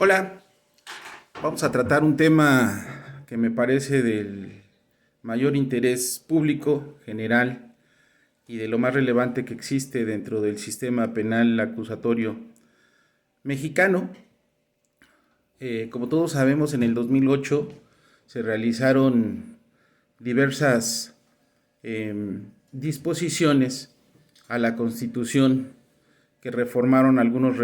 Hola, vamos a tratar un tema que me parece del mayor interés público general y de lo más relevante que existe dentro del sistema penal acusatorio mexicano. Como todos sabemos, en el 2008 se realizaron diversas disposiciones a la Constitución que reformaron algunos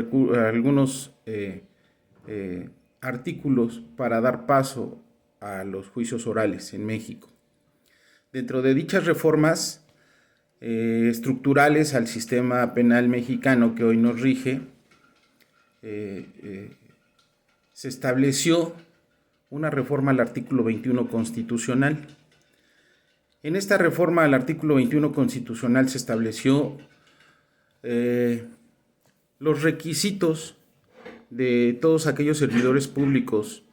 artículos para dar paso a los juicios orales en México. Dentro de dichas reformas estructurales al sistema penal mexicano que hoy nos rige, se estableció una reforma al artículo 21 constitucional. En esta reforma al artículo 21 constitucional se estableció los requisitos de todos aquellos servidores públicos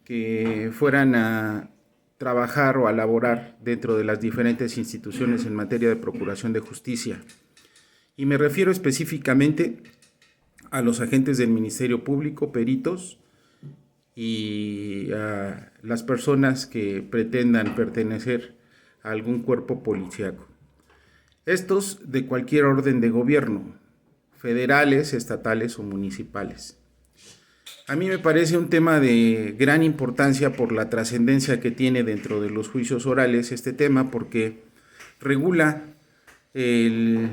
que fueran a trabajar o a laborar dentro de las diferentes instituciones en materia de procuración de justicia. Y me refiero específicamente a los agentes del Ministerio Público, peritos, y a las personas que pretendan pertenecer a algún cuerpo policíaco. Estos de cualquier orden de gobierno, federales, estatales o municipales. A mí me parece un tema de gran importancia por la trascendencia que tiene dentro de los juicios orales este tema, porque regula el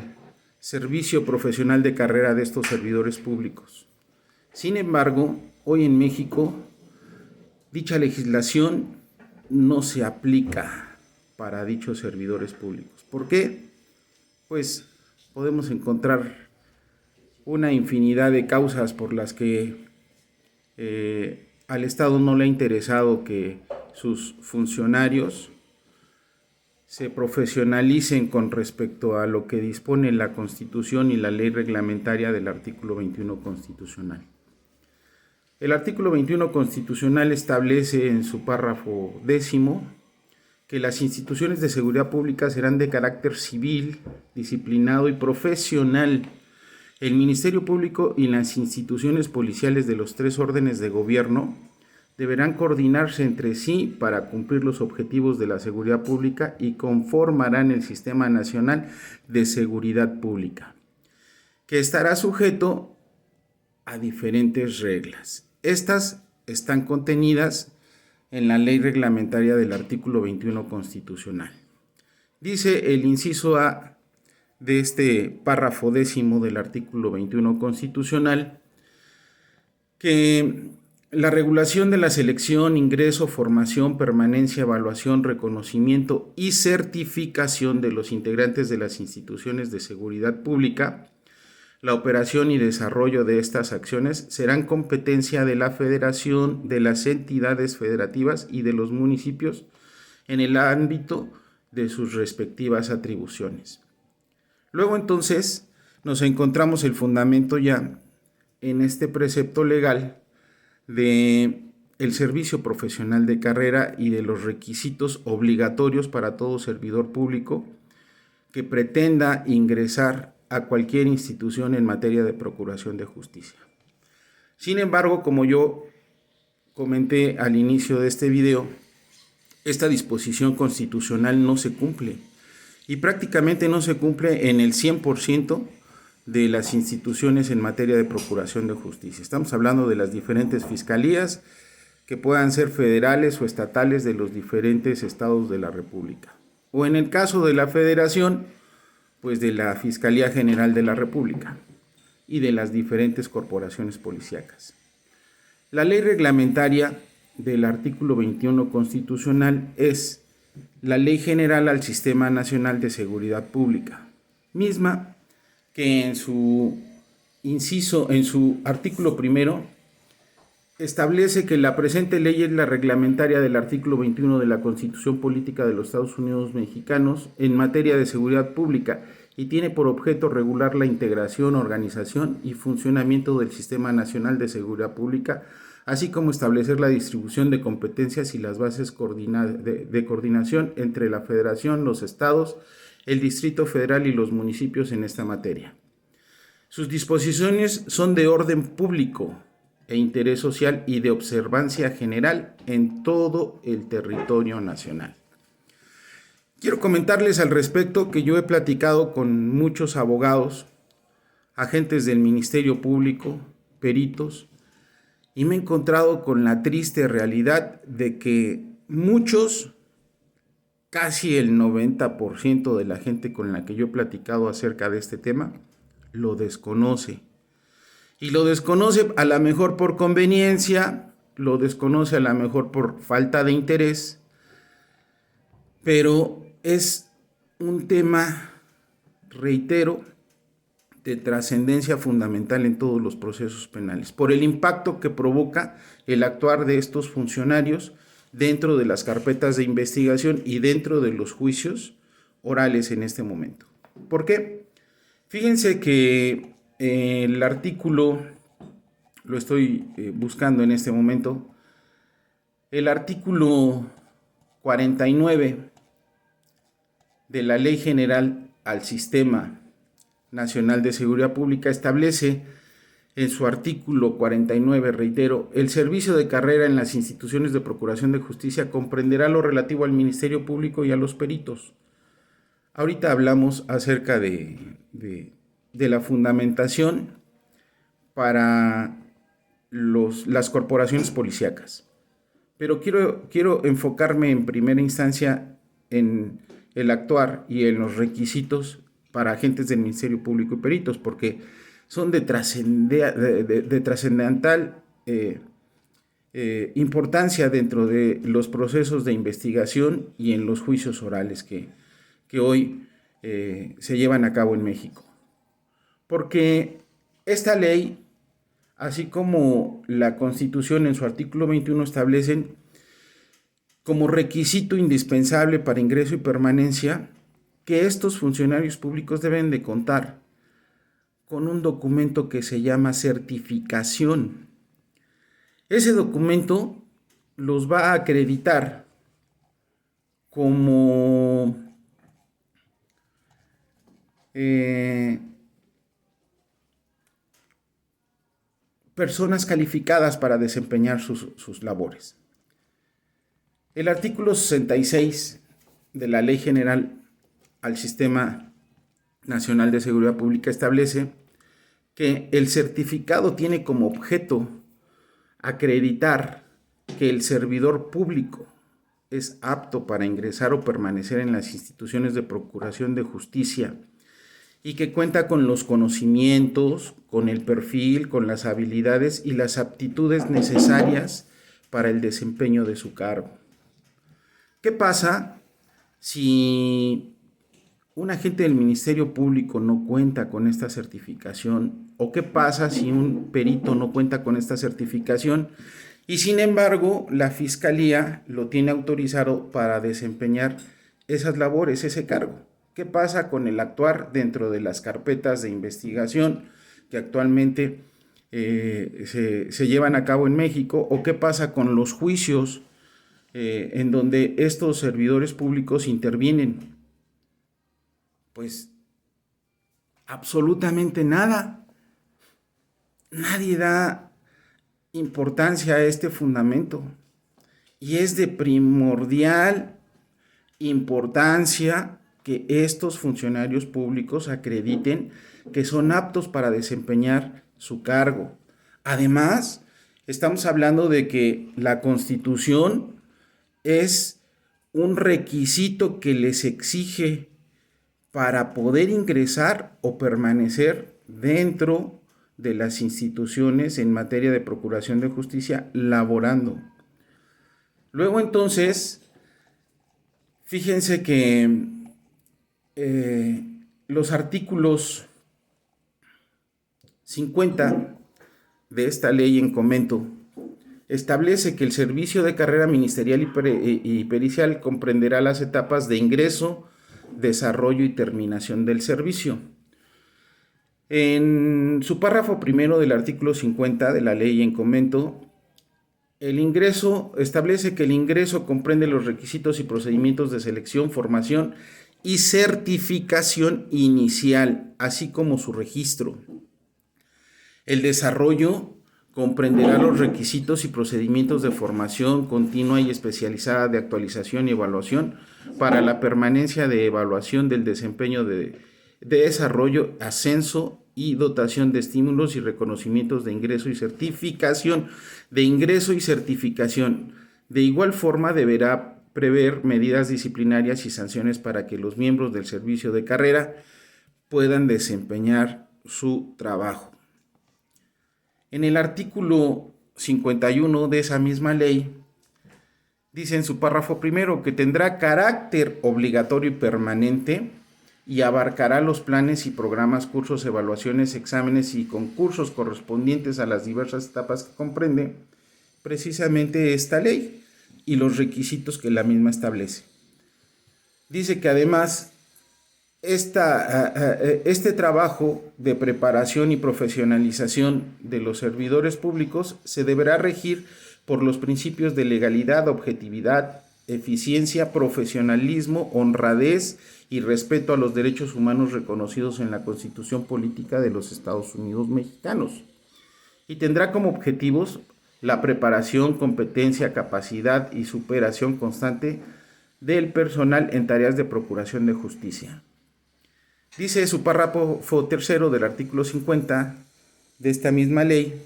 servicio profesional de carrera de estos servidores públicos. Sin embargo, hoy en México, dicha legislación no se aplica para dichos servidores públicos. ¿Por qué? Pues podemos encontrar una infinidad de causas por las que al Estado no le ha interesado que sus funcionarios se profesionalicen con respecto a lo que dispone la Constitución y la ley reglamentaria del artículo 21 constitucional. El artículo 21 constitucional establece en su párrafo 10º que las instituciones de seguridad pública serán de carácter civil, disciplinado y profesional. El Ministerio Público y las instituciones policiales de los tres órdenes de gobierno deberán coordinarse entre sí para cumplir los objetivos de la seguridad pública y conformarán el Sistema Nacional de Seguridad Pública, que estará sujeto a diferentes reglas. Estas están contenidas en la ley reglamentaria del artículo 21 constitucional. Dice el inciso A de este párrafo 10º del artículo 21 constitucional que la regulación de la selección, ingreso, formación, permanencia, evaluación, reconocimiento y certificación de los integrantes de las instituciones de seguridad pública, la operación y desarrollo de estas acciones serán competencia de la Federación, de las entidades federativas y de los municipios en el ámbito de sus respectivas atribuciones. Luego entonces nos encontramos el fundamento ya en este precepto legal de el servicio profesional de carrera y de los requisitos obligatorios para todo servidor público que pretenda ingresar a cualquier institución en materia de procuración de justicia. Sin embargo, como yo comenté al inicio de este video, esta disposición constitucional no se cumple y prácticamente no se cumple en el 100% de las instituciones en materia de procuración de justicia. Estamos hablando de las diferentes fiscalías que puedan ser federales o estatales de los diferentes estados de la República. O en el caso de la Federación, pues de la Fiscalía General de la República y de las diferentes corporaciones policíacas. La ley reglamentaria del artículo 21 constitucional es la Ley General al Sistema Nacional de Seguridad Pública, misma que en su artículo primero, establece que la presente ley es la reglamentaria del artículo 21 de la Constitución Política de los Estados Unidos Mexicanos en materia de seguridad pública y tiene por objeto regular la integración, organización y funcionamiento del Sistema Nacional de Seguridad Pública, así como establecer la distribución de competencias y las bases de coordinación entre la Federación, los estados, el Distrito Federal y los municipios en esta materia. Sus disposiciones son de orden público e interés social y de observancia general en todo el territorio nacional. Quiero comentarles al respecto que yo he platicado con muchos abogados, agentes del Ministerio Público, peritos, y me he encontrado con la triste realidad de que muchos, casi el 90% de la gente con la que yo he platicado acerca de este tema, lo desconoce. Y lo desconoce a lo mejor por conveniencia, lo desconoce a lo mejor por falta de interés, pero es un tema, reitero, de trascendencia fundamental en todos los procesos penales, por el impacto que provoca el actuar de estos funcionarios dentro de las carpetas de investigación y dentro de los juicios orales en este momento. ¿Por qué? Fíjense que el artículo, lo estoy buscando en este momento, el artículo 49 de la Ley General al Sistema Nacional de Seguridad Pública establece en su artículo 49, reitero, el servicio de carrera en las instituciones de procuración de justicia comprenderá lo relativo al Ministerio Público y a los peritos. Ahorita hablamos acerca de la fundamentación para las corporaciones policíacas, pero quiero enfocarme en primera instancia en el actuar y en los requisitos para agentes del Ministerio Público y peritos, porque son de trascendental importancia dentro de los procesos de investigación y en los juicios orales que hoy se llevan a cabo en México. Porque esta ley, así como la Constitución en su artículo 21 establecen como requisito indispensable para ingreso y permanencia, que estos funcionarios públicos deben de contar con un documento que se llama certificación. Ese documento los va a acreditar como personas calificadas para desempeñar sus labores. El artículo 66 de la Ley General al Sistema Nacional de Seguridad Pública establece que el certificado tiene como objeto acreditar que el servidor público es apto para ingresar o permanecer en las instituciones de procuración de justicia y que cuenta con los conocimientos, con el perfil, con las habilidades y las aptitudes necesarias para el desempeño de su cargo. ¿Qué pasa si un agente del Ministerio Público no cuenta con esta certificación? ¿O qué pasa si un perito no cuenta con esta certificación y sin embargo la Fiscalía lo tiene autorizado para desempeñar esas labores, ese cargo? ¿Qué pasa con el actuar dentro de las carpetas de investigación que actualmente se llevan a cabo en México? ¿O qué pasa con los juicios en donde estos servidores públicos intervienen? Pues absolutamente nada. Nadie da importancia a este fundamento y es de primordial importancia que estos funcionarios públicos acrediten que son aptos para desempeñar su cargo. Además, estamos hablando de que la Constitución es un requisito que les exige para poder ingresar o permanecer dentro de las instituciones en materia de procuración de justicia laborando. Luego entonces, fíjense que los artículos 50 de esta ley en comento establece que el servicio de carrera ministerial y pericial comprenderá las etapas de ingreso, desarrollo y terminación del servicio. En su párrafo primero del artículo 50 de la ley en comento, el ingreso establece que el ingreso comprende los requisitos y procedimientos de selección, formación y certificación inicial, así como su registro. El desarrollo comprenderá los requisitos y procedimientos de formación continua y especializada de actualización y evaluación para la permanencia de evaluación del desempeño de desarrollo, ascenso y dotación de estímulos y reconocimientos de ingreso y certificación. De igual forma, deberá prever medidas disciplinarias y sanciones para que los miembros del servicio de carrera puedan desempeñar su trabajo. En el artículo 51 de esa misma ley, dice en su párrafo primero que tendrá carácter obligatorio y permanente y abarcará los planes y programas, cursos, evaluaciones, exámenes y concursos correspondientes a las diversas etapas que comprende precisamente esta ley y los requisitos que la misma establece. Dice que además este trabajo de preparación y profesionalización de los servidores públicos se deberá regir por los principios de legalidad, objetividad, eficiencia, profesionalismo, honradez y respeto a los derechos humanos reconocidos en la Constitución Política de los Estados Unidos Mexicanos. Y tendrá como objetivos la preparación, competencia, capacidad y superación constante del personal en tareas de procuración de justicia. Dice su párrafo tercero del artículo 50 de esta misma ley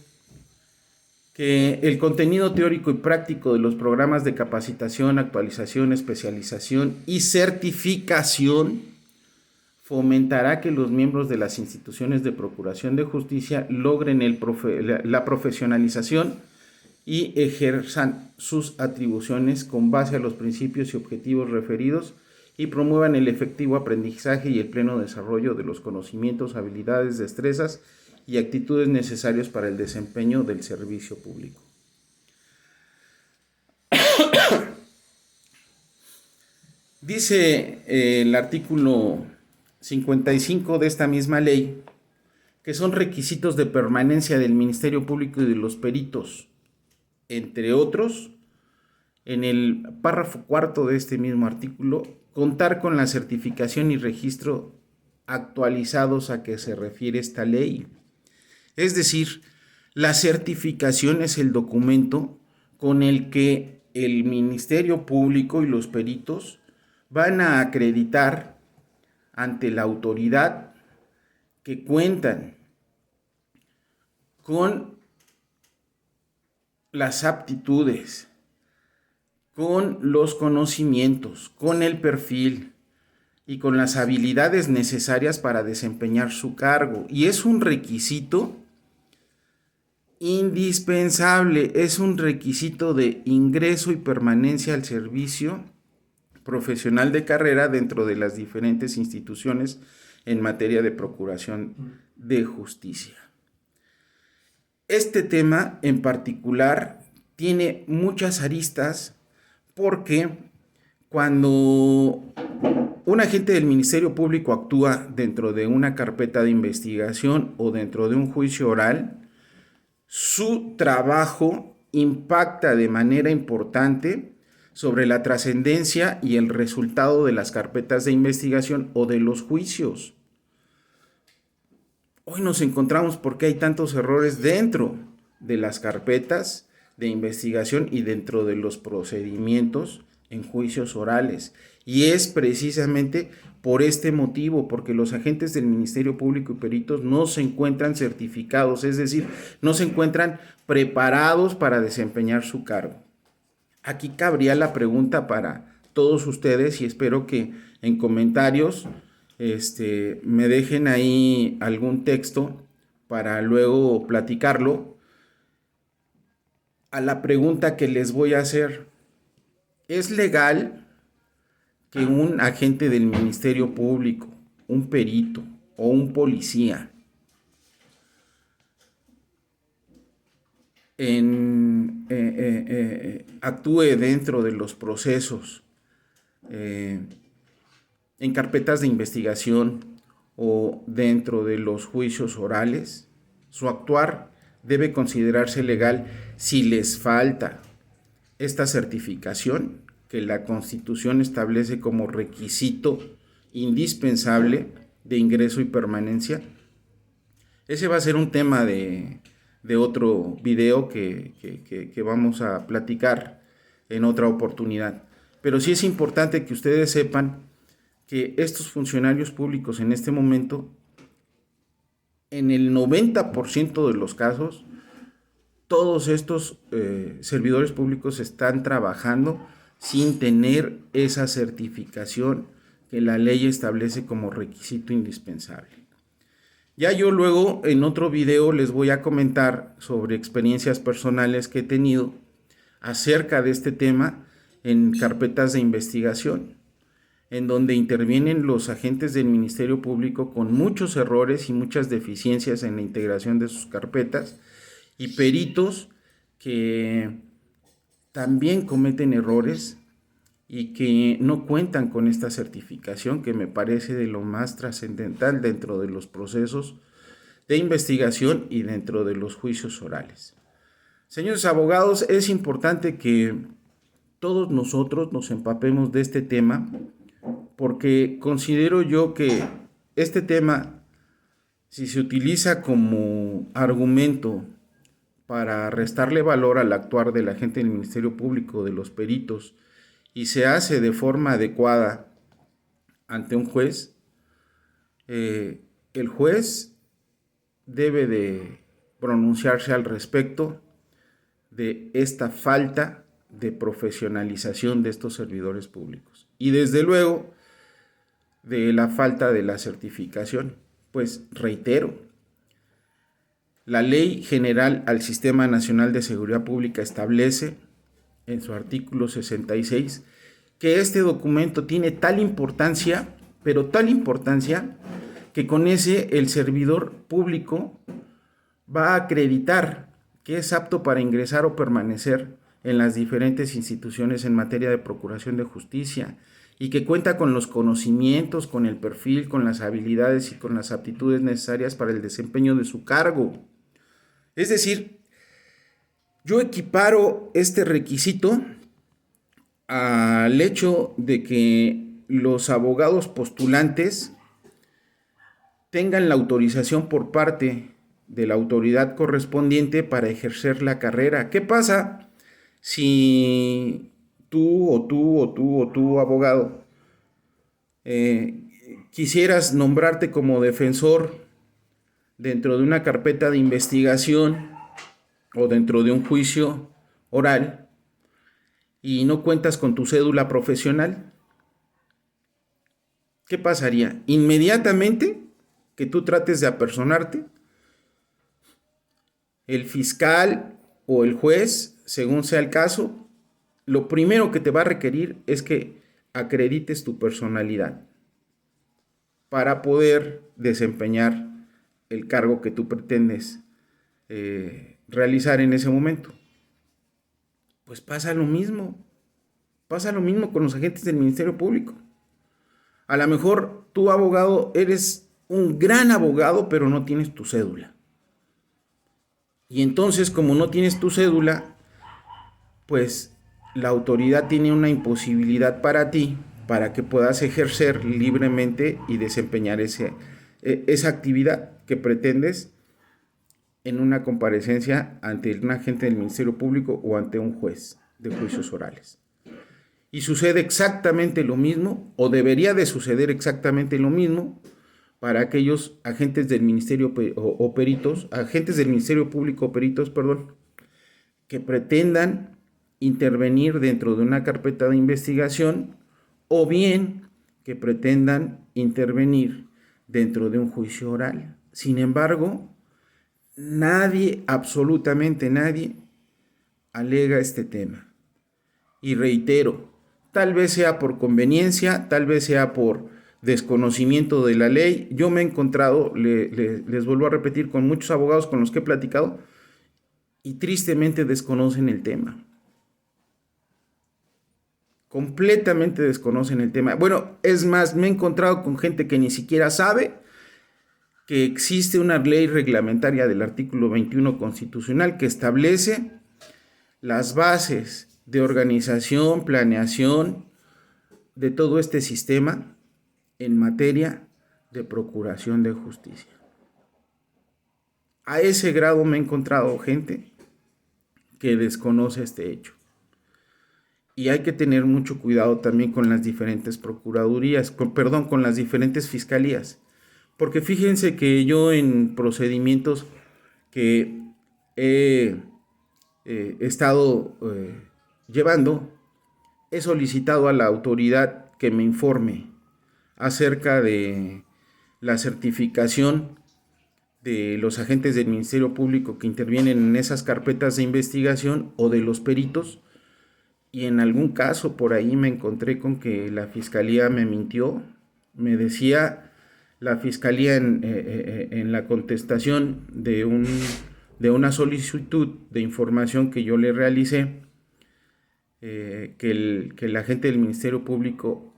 que el contenido teórico y práctico de los programas de capacitación, actualización, especialización y certificación fomentará que los miembros de las instituciones de procuración de justicia logren la profesionalización y ejerzan sus atribuciones con base a los principios y objetivos referidos y promuevan el efectivo aprendizaje y el pleno desarrollo de los conocimientos, habilidades, destrezas y actitudes necesarias para el desempeño del servicio público. Dice el artículo 55 de esta misma ley que son requisitos de permanencia del Ministerio Público y de los peritos, entre otros, en el párrafo cuarto de este mismo artículo, contar con la certificación y registro actualizados a que se refiere esta ley. Es decir, la certificación es el documento con el que el Ministerio Público y los peritos van a acreditar ante la autoridad que cuentan con las aptitudes, con los conocimientos, con el perfil y con las habilidades necesarias para desempeñar su cargo. Y es un requisito indispensable, es un requisito de ingreso y permanencia al servicio profesional de carrera dentro de las diferentes instituciones en materia de procuración de justicia. Este tema en particular tiene muchas aristas porque cuando un agente del Ministerio Público actúa dentro de una carpeta de investigación o dentro de un juicio oral, su trabajo impacta de manera importante sobre la trascendencia y el resultado de las carpetas de investigación o de los juicios. Hoy nos encontramos porque hay tantos errores dentro de las carpetas de investigación y dentro de los procedimientos en juicios orales. Y es precisamente por este motivo, porque los agentes del Ministerio Público y peritos no se encuentran certificados, es decir, no se encuentran preparados para desempeñar su cargo. Aquí cabría la pregunta para todos ustedes y espero que en comentarios me dejen ahí algún texto para luego platicarlo. A la pregunta que les voy a hacer, ¿es legal que un agente del Ministerio Público, un perito o un policía actúe dentro de los procesos en carpetas de investigación o dentro de los juicios orales? Su actuar debe considerarse legal si les falta esta certificación que la Constitución establece como requisito indispensable de ingreso y permanencia. Ese va a ser un tema de de otro video que vamos a platicar en otra oportunidad. Pero sí es importante que ustedes sepan que estos funcionarios públicos en este momento, en el 90% de los casos, todos estos servidores públicos están trabajando sin tener esa certificación que la ley establece como requisito indispensable. Ya yo luego en otro video les voy a comentar sobre experiencias personales que he tenido acerca de este tema en carpetas de investigación, en donde intervienen los agentes del Ministerio Público con muchos errores y muchas deficiencias en la integración de sus carpetas, y peritos que también cometen errores y que no cuentan con esta certificación, que me parece de lo más trascendental dentro de los procesos de investigación y dentro de los juicios orales. Señores abogados, es importante que todos nosotros nos empapemos de este tema, porque considero yo que este tema, si se utiliza como argumento para restarle valor al actuar del agente del Ministerio Público, de los peritos, y se hace de forma adecuada ante un juez, el juez debe de pronunciarse al respecto de esta falta de profesionalización de estos servidores públicos y desde luego de la falta de la certificación. Pues reitero, la Ley General al Sistema Nacional de Seguridad Pública establece en su artículo 66 que este documento tiene tal importancia, pero tal importancia, que con ese el servidor público va a acreditar que es apto para ingresar o permanecer en las diferentes instituciones en materia de procuración de justicia y que cuenta con los conocimientos, con el perfil, con las habilidades y con las aptitudes necesarias para el desempeño de su cargo. Es decir, yo equiparo este requisito al hecho de que los abogados postulantes tengan la autorización por parte de la autoridad correspondiente para ejercer la carrera. ¿Qué pasa si tú, abogado, quisieras nombrarte como defensor dentro de una carpeta de investigación o dentro de un juicio oral y no cuentas con tu cédula profesional? ¿Qué pasaría? Inmediatamente que tú trates de apersonarte, el fiscal o el juez, según sea el caso, lo primero que te va a requerir es que acredites tu personalidad para poder desempeñar el cargo que tú pretendes realizar en ese momento. Pues pasa lo mismo con los agentes del Ministerio Público. A lo mejor tú, abogado, eres un gran abogado, pero no tienes tu cédula. Y entonces, como no tienes tu cédula, pues la autoridad tiene una imposibilidad para ti, para que puedas ejercer libremente y desempeñar esa actividad que pretendes en una comparecencia ante un agente del Ministerio Público o ante un juez de juicios orales. Y sucede exactamente lo mismo, o debería de suceder exactamente lo mismo, para aquellos agentes del Ministerio o peritos, agentes del Ministerio Público o peritos, que pretendan intervenir dentro de una carpeta de investigación o bien que pretendan intervenir dentro de un juicio oral. Sin embargo, nadie, absolutamente nadie, alega este tema. Y reitero, tal vez sea por conveniencia, tal vez sea por desconocimiento de la ley. Yo me he encontrado, les vuelvo a repetir, con muchos abogados con los que he platicado y tristemente desconocen el tema. Completamente desconocen el tema. Bueno, es más, me he encontrado con gente que ni siquiera sabe que existe una ley reglamentaria del artículo 21 constitucional que establece las bases de organización, planeación de todo este sistema en materia de procuración de justicia. A ese grado me he encontrado gente que desconoce este hecho. Y hay que tener mucho cuidado también con las diferentes procuradurías, con las diferentes fiscalías. Porque fíjense que yo en procedimientos que he estado llevando, he solicitado a la autoridad que me informe acerca de la certificación de los agentes del Ministerio Público que intervienen en esas carpetas de investigación o de los peritos. Y en algún caso por ahí me encontré con que la fiscalía me mintió. Me decía la fiscalía en la contestación de una solicitud de información que yo le realicé, que el agente del Ministerio Público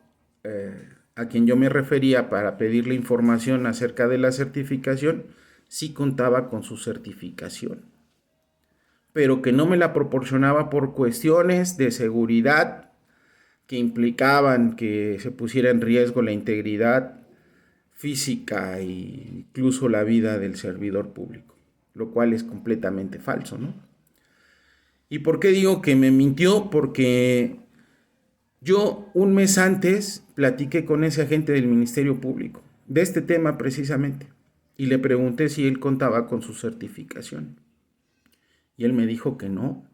a quien yo me refería para pedirle información acerca de la certificación, sí contaba con su certificación, pero que no me la proporcionaba por cuestiones de seguridad que implicaban que se pusiera en riesgo la integridad física e incluso la vida del servidor público, lo cual es completamente falso, ¿no? ¿Y por qué digo que me mintió? Porque yo un mes antes platiqué con ese agente del Ministerio Público de este tema precisamente y le pregunté si él contaba con su certificación. Y él me dijo que no.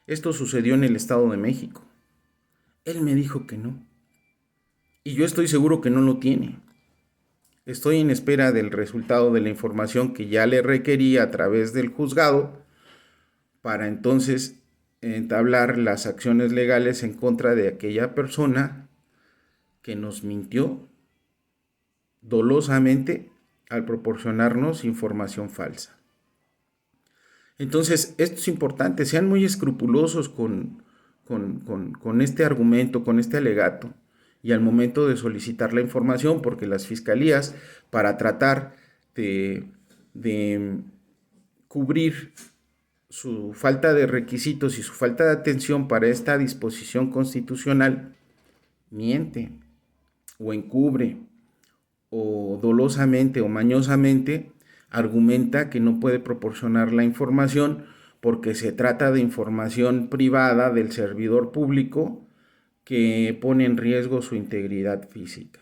Esto sucedió en el Estado de México. Él me dijo que no. Y yo estoy seguro que no lo tiene. Estoy en espera del resultado de la información que ya le requerí a través del juzgado para entonces entablar las acciones legales en contra de aquella persona que nos mintió dolosamente al proporcionarnos información falsa. Entonces, esto es importante, sean muy escrupulosos con este argumento, con este alegato, y al momento de solicitar la información, porque las fiscalías, para tratar de cubrir su falta de requisitos y su falta de atención para esta disposición constitucional, miente o encubre o dolosamente o mañosamente argumenta que no puede proporcionar la información porque se trata de información privada del servidor público que pone en riesgo su integridad física,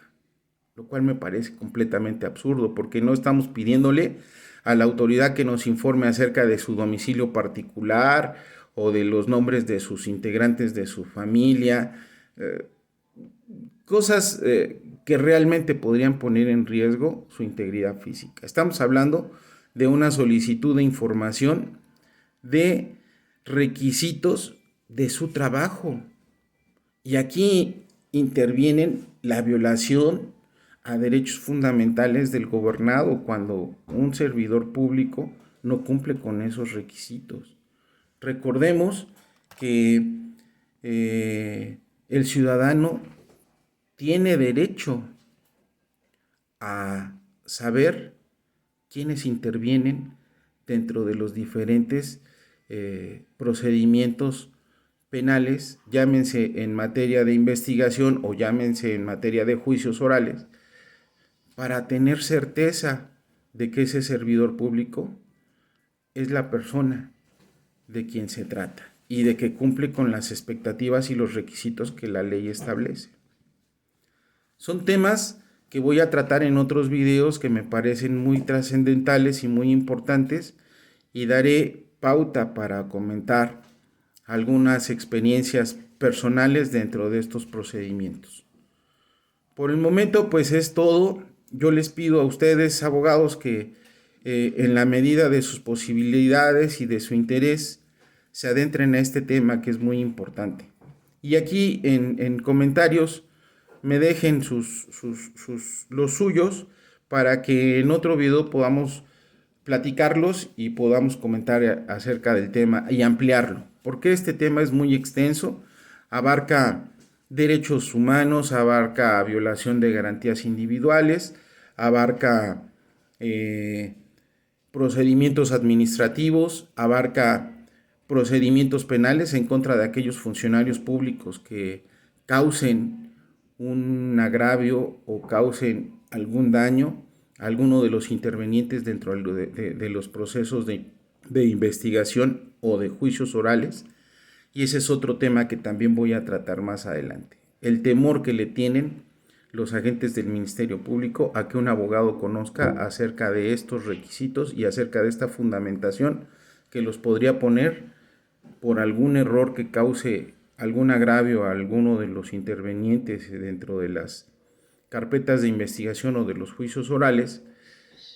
lo cual me parece completamente absurdo porque no estamos pidiéndole a la autoridad que nos informe acerca de su domicilio particular o de los nombres de sus integrantes de su familia, cosas que realmente podrían poner en riesgo su integridad física. Estamos hablando de una solicitud de información de requisitos de su trabajo. Y aquí intervienen la violación a derechos fundamentales del gobernado cuando un servidor público no cumple con esos requisitos. Recordemos que el ciudadano tiene derecho a saber quiénes intervienen dentro de los diferentes procedimientos penales, llámense en materia de investigación o llámense en materia de juicios orales, para tener certeza de que ese servidor público es la persona de quien se trata y de que cumple con las expectativas y los requisitos que la ley establece. Son temas que voy a tratar en otros videos que me parecen muy trascendentales y muy importantes, y daré pauta para comentar algunas experiencias personales dentro de estos procedimientos. Por el momento, pues es todo. Yo les pido a ustedes, abogados, que en la medida de sus posibilidades y de su interés se adentren a este tema que es muy importante. Y aquí en comentarios me dejen los suyos para que en otro video podamos platicarlos y podamos comentar acerca del tema y ampliarlo, porque este tema es muy extenso, abarca derechos humanos, abarca violación de garantías individuales, abarca procedimientos administrativos, abarca procedimientos penales en contra de aquellos funcionarios públicos que causen un agravio o causen algún daño alguno de los intervenientes dentro de los procesos de investigación o de juicios orales, y ese es otro tema que también voy a tratar más adelante. El temor que le tienen los agentes del Ministerio Público a que un abogado conozca acerca de estos requisitos y acerca de esta fundamentación que los podría poner por algún error que cause algún agravio a alguno de los intervenientes dentro de las carpetas de investigación o de los juicios orales,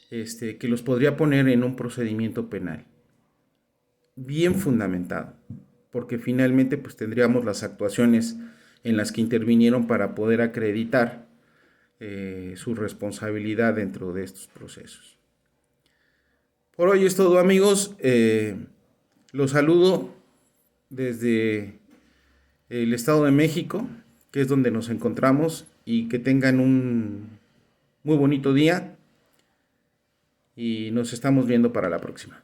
que los podría poner en un procedimiento penal bien fundamentado, porque finalmente pues tendríamos las actuaciones en las que intervinieron para poder acreditar su responsabilidad dentro de estos procesos. Por hoy es todo, amigos. Los saludo desde el Estado de México, que es donde nos encontramos, y que tengan un muy bonito día y nos estamos viendo para la próxima.